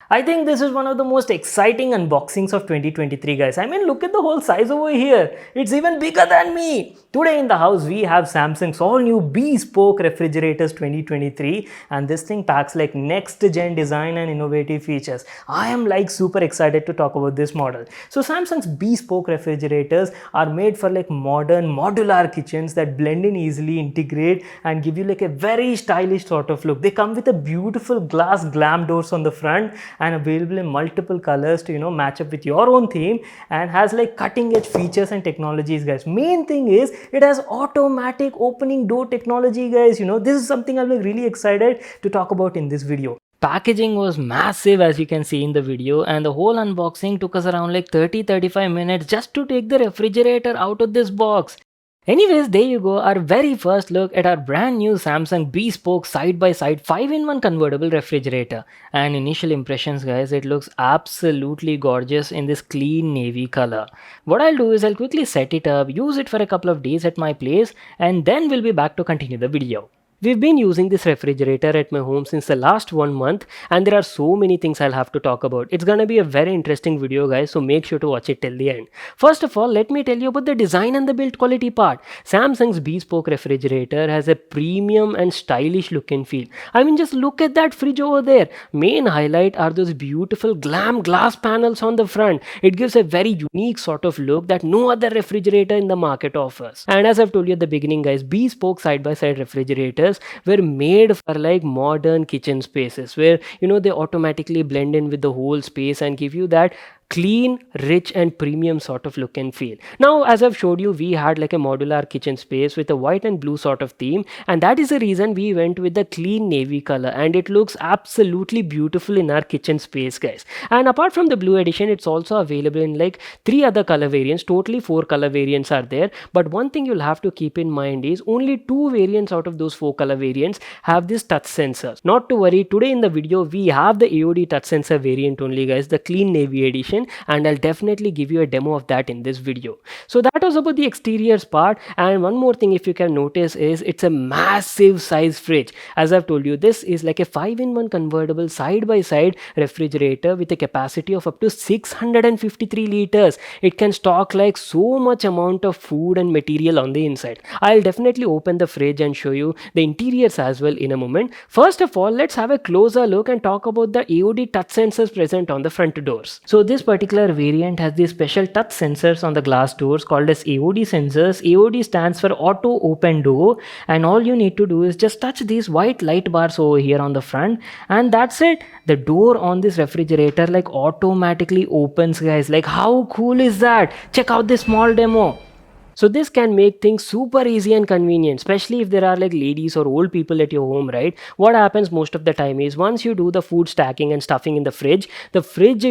I think this is one of the most exciting unboxings of 2023, guys. I mean, look at the whole size over here. It's even bigger than me. Today in the house, we have Samsung's all new BeSpoke refrigerators 2023, and this thing packs like next gen design and innovative features. I am like super excited to talk about this model. So Samsung's BeSpoke refrigerators are made for like modern modular kitchens that blend in easily, integrate, and give you like a very stylish sort of look. They come with a beautiful glass glam doors on the front and available in multiple colors to match up with your own theme, and has like cutting edge features and technologies, guys. Main thing is it has automatic opening door technology, guys. This is something I'm like really excited to talk about in this video. Packaging was massive, as you can see in the video, and the whole unboxing took us around like 30-35 minutes just to take the refrigerator out of this box. Anyways, there you go, our very first look at our brand new Samsung BeSpoke side-by-side 5-in-1 convertible refrigerator. And initial impressions, guys, it looks absolutely gorgeous in this clean navy color. What I'll do is I'll quickly set it up, use it for a couple of days at my place, and then we'll be back to continue the video. We've been using this refrigerator at my home since the last 1 month, and there are so many things I'll have to talk about. It's gonna be a very interesting video, guys, so make sure to watch it till the end. First of all, let me tell you about the design and the build quality part. Samsung's BeSpoke refrigerator has a premium and stylish look and feel. I mean, just look at that fridge over there. Main highlight are those beautiful glam glass panels on the front. It gives a very unique sort of look that no other refrigerator in the market offers. And as I've told you at the beginning, guys, BeSpoke side-by-side refrigerators were made for like modern kitchen spaces where they automatically blend in with the whole space and give you that clean, rich and premium sort of look and feel. Now, as I've showed you, we had like a modular kitchen space with a white and blue sort of theme, and that is the reason we went with the clean navy color, and it looks absolutely beautiful in our kitchen space, guys. And apart from the blue edition, it's also available in like 3 other color variants. Totally 4 color variants are there, but one thing you'll have to keep in mind is only 2 variants out of those 4 color variants have this touch sensors. Not to worry, today in the video we have the AOD touch sensor variant only, guys, the clean navy edition, and I'll definitely give you a demo of that in this video. So that was about the exteriors part. And one more thing, if you can notice, is it's a massive size fridge. As I've told you, this is like a 5-in-1 convertible side-by-side refrigerator with a capacity of up to 653 liters. It can stock like so much amount of food and material on the inside. I'll definitely open the fridge and show you the interiors as well in a moment. First of all, let's have a closer look and talk about the AOD touch sensors present on the front doors. So this particular variant has these special touch sensors on the glass doors called as AOD sensors. AOD stands for auto open door, and all you need to do is just touch these white light bars over here on the front, and that's it. The door on this refrigerator like automatically opens, guys. Like, how cool is that? Check out this small demo. So this can make things super easy and convenient, especially if there are like ladies or old people at your home, right? What happens most of the time is once you do the food stacking and stuffing in the fridge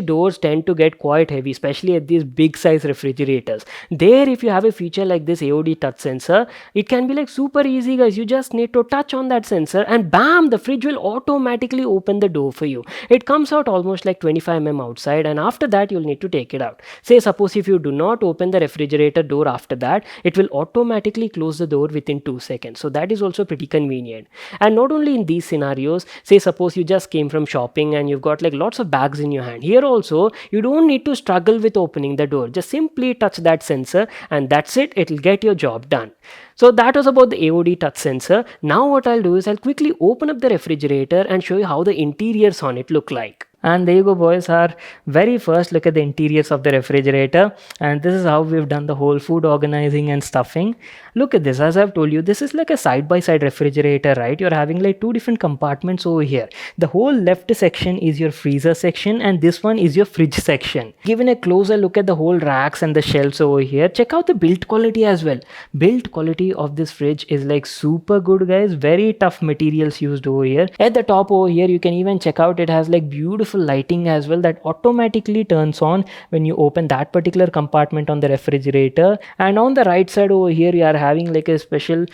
doors tend to get quite heavy, especially at these big size refrigerators. There, if you have a feature like this AOD touch sensor, it can be like super easy, guys. You just need to touch on that sensor and bam, the fridge will automatically open the door for you. It comes out almost like 25 mm outside, and after that you'll need to take it out. Say suppose if you do not open the refrigerator door after that, it will automatically close the door within 2 seconds. So that is also pretty convenient. And not only in these scenarios, say suppose you just came from shopping and you've got like lots of bags in your hand. Here also, you don't need to struggle with opening the door. Just simply touch that sensor and that's it. It'll get your job done. So that was about the AOD touch sensor. Now what I'll do is I'll quickly open up the refrigerator and show you how the interiors on it look like. And there you go, boys, our very first look at the interiors of the refrigerator. And this is how we've done the whole food organizing and stuffing. Look at this. As I've told you, this is like a side-by-side refrigerator, right? You're having like 2 different compartments over here. The whole left section is your freezer section, and this one is your fridge section. Given a closer look at the whole racks and the shelves over here, check out the build quality as well. Build quality of this fridge is like super good, guys. Very tough materials used over here. At the top over here, you can even check out it has like beautiful lighting as well that automatically turns on when you open that particular compartment on the refrigerator. And on the right side over here, you are having like a special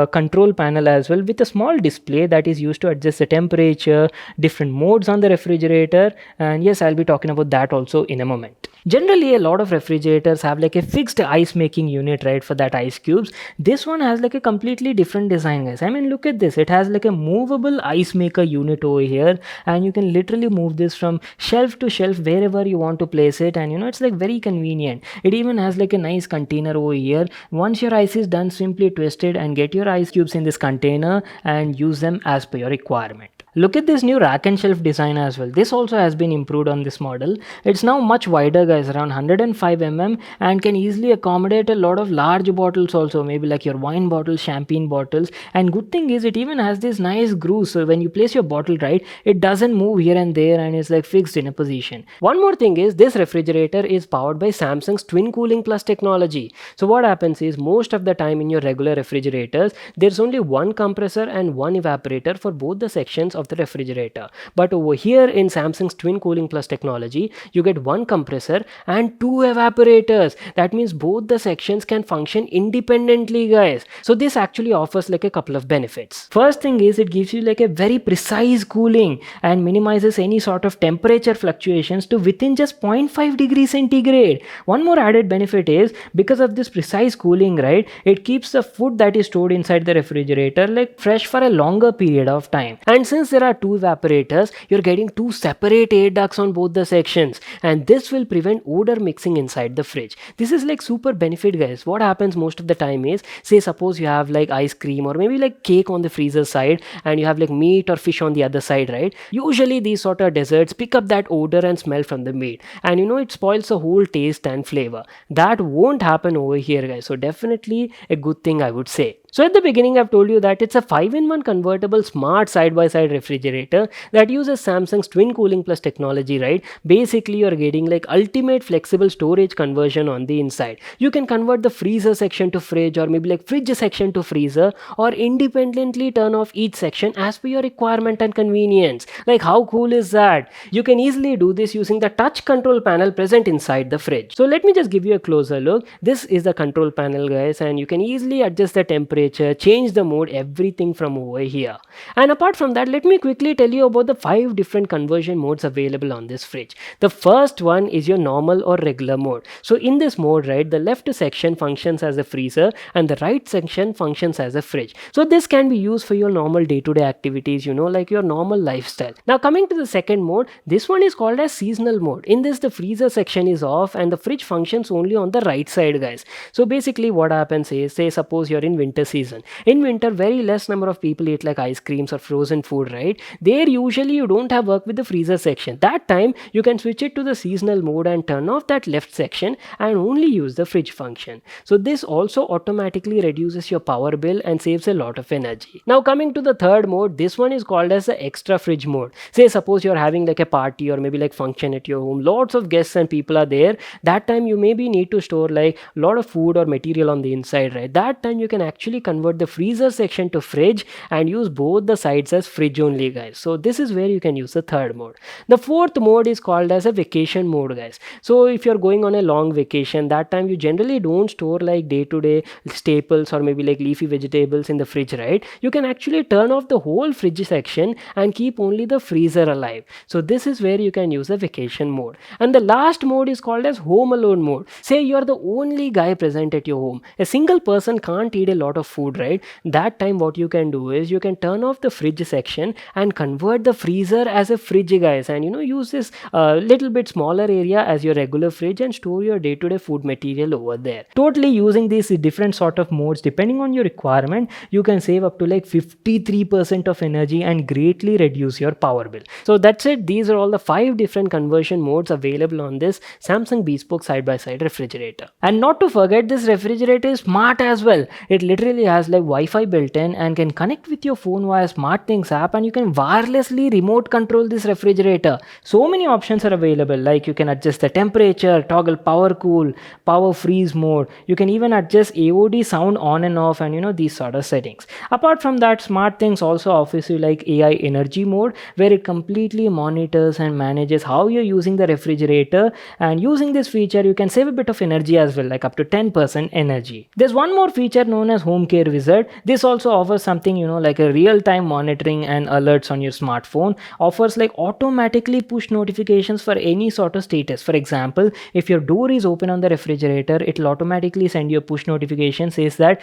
control panel as well with a small display that is used to adjust the temperature, different modes on the refrigerator, and yes, I'll be talking about that also in a moment. Generally, a lot of refrigerators have like a fixed ice making unit, right, for that ice cubes. This one has like a completely different design, guys. I mean, look at this. It has like a movable ice maker unit over here, and you can literally move this this from shelf to shelf wherever you want to place it, and it's like very convenient. It even has like a nice container over here. Once your ice is done, simply twist it and get your ice cubes in this container and use them as per your requirement. Look at this new rack and shelf design as well. This also has been improved on this model. It's now much wider, guys, around 105 mm, and can easily accommodate a lot of large bottles also, maybe like your wine bottles, champagne bottles. And good thing is it even has this nice groove, so when you place your bottle right, it doesn't move here and there and it's like fixed in a position. One more thing is this refrigerator is powered by Samsung's twin cooling plus technology. So what happens is most of the time in your regular refrigerators, there's only one compressor and one evaporator for both the sections of the refrigerator. But over here in Samsung's twin cooling plus technology, you get one compressor and two evaporators. That means both the sections can function independently, guys. So this actually offers like a couple of benefits. First thing is it gives you like a very precise cooling and minimizes any sort of temperature fluctuations to within just 0.5 degrees centigrade. One more added benefit is because of this precise cooling, right, it keeps the food that is stored inside the refrigerator like fresh for a longer period of time. And since there are two evaporators, you're getting two separate air ducts on both the sections, and this will prevent odor mixing inside the fridge. This is like super benefit, guys. What happens most of the time is, say suppose you have like ice cream or maybe like cake on the freezer side and you have like meat or fish on the other side, right? Usually these sort of desserts pick up that odor and smell from the meat, and it spoils the whole taste and flavor. That won't happen over here, guys. So definitely a good thing, I would say. So at the beginning, I've told you that it's a 5-in-1 convertible smart side-by-side refrigerator that uses Samsung's twin cooling plus technology, right? Basically, you're getting like ultimate flexible storage conversion on the inside. You can convert the freezer section to fridge or maybe like fridge section to freezer, or independently turn off each section as per your requirement and convenience. Like how cool is that? You can easily do this using the touch control panel present inside the fridge. So let me just give you a closer look. This is the control panel, guys, and you can easily adjust the temperature, change the mode, everything from over here. And apart from that, let me quickly tell you about the 5 different conversion modes available on this fridge. The first one is your normal or regular mode. So in this mode, right, the left section functions as a freezer and the right section functions as a fridge. So this can be used for your normal day-to-day activities, like your normal lifestyle. Now coming to the second mode, this one is called as seasonal mode. In this, the freezer section is off and the fridge functions only on the right side, guys. So basically what happens is, say suppose you're in winter season. In winter, very less number of people eat like ice creams or frozen food, right? There usually you don't have work with the freezer section. That time you can switch it to the seasonal mode and turn off that left section and only use the fridge function. So this also automatically reduces your power bill and saves a lot of energy. Now coming to the third mode, this one is called as the extra fridge mode. Say suppose you're having like a party or maybe like function at your home, lots of guests and people are there. That time you maybe need to store like a lot of food or material on the inside, right? That time you can actually convert the freezer section to fridge and use both the sides as fridge only, guys. So this is where you can use the third mode. The fourth mode is called as a vacation mode, guys. So if you're going on a long vacation, that time you generally don't store like day-to-day staples or maybe like leafy vegetables in the fridge, right? You can actually turn off the whole fridge section and keep only the freezer alive. So this is where you can use the vacation mode. And the last mode is called as home alone mode. Say you're the only guy present at your home. A single person can't eat a lot of food, right? That time what you can do is you can turn off the fridge section and convert the freezer as a fridge, guys, and use this little bit smaller area as your regular fridge and store your day-to-day food material over there. Totally using these different sort of modes depending on your requirement, you can save up to like 53% of energy and greatly reduce your power bill. So that's it. These are all the 5 different conversion modes available on this Samsung BeSpoke side-by-side refrigerator. And not to forget, this refrigerator is smart as well. It literally has like Wi-Fi built in and can connect with your phone via SmartThings app, and you can wirelessly remote control this refrigerator. So many options are available, like you can adjust the temperature, toggle power cool, power freeze mode. You can even adjust AOD sound on and off, and these sort of settings. Apart from that, SmartThings also offers you like AI energy mode, where it completely monitors and manages how you're using the refrigerator, and using this feature you can save a bit of energy as well, like up to 10% energy. There's one more feature known as Home Care Wizard. This also offers something like a real-time monitoring and alerts on your smartphone. Offers like automatically push notifications for any sort of status. For example, if your door is open on the refrigerator, it'll automatically send you a push notification, says that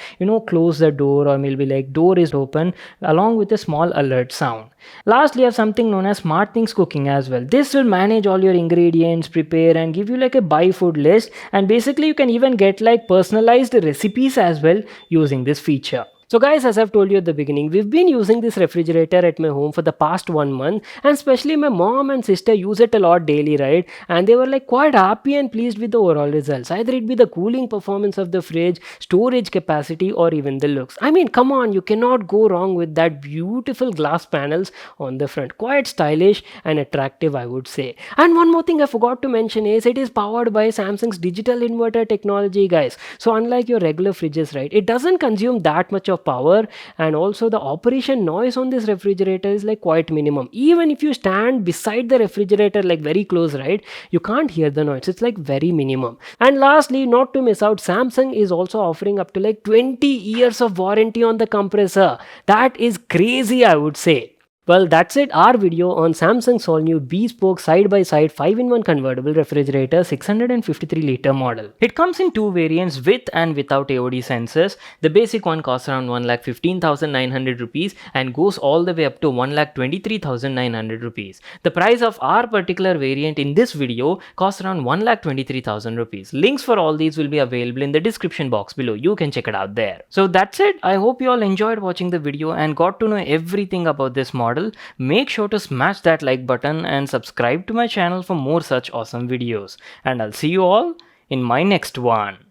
close the door, or maybe like door is open, along with a small alert sound. Lastly, I have something known as Smart Things Cooking as well. This will manage all your ingredients, prepare, and give you like a buy food list. And basically, you can even get like personalized recipes as well using this feature. So guys, as I've told you at the beginning, we've been using this refrigerator at my home for the past 1 month, and especially my mom and sister use it a lot daily, right? And they were like quite happy and pleased with the overall results. Either it be the cooling performance of the fridge, storage capacity, or even the looks. I mean, come on, you cannot go wrong with that beautiful glass panels on the front. Quite stylish and attractive, I would say. And one more thing I forgot to mention is it is powered by Samsung's digital inverter technology, guys. So unlike your regular fridges, right, it doesn't consume that much of power, and also the operation noise on this refrigerator is like quite minimum. Even if you stand beside the refrigerator like very close, right, you can't hear the noise. It's like very minimum. And lastly, not to miss out, Samsung is also offering up to like 20 years of warranty on the compressor. That is crazy, I would say. Well, that's it, our video on Samsung's all new BeSpoke side-by-side 5-in-1 convertible refrigerator 653-litre model. It comes in two variants, with and without AOD sensors. The basic one costs around 1,15,900 rupees and goes all the way up to 1,23,900 rupees. The price of our particular variant in this video costs around 1,23,000 rupees. Links for all these will be available in the description box below. You can check it out there. So that's it. I hope you all enjoyed watching the video and got to know everything about this model. Make sure to smash that like button and subscribe to my channel for more such awesome videos. And I'll see you all in my next one.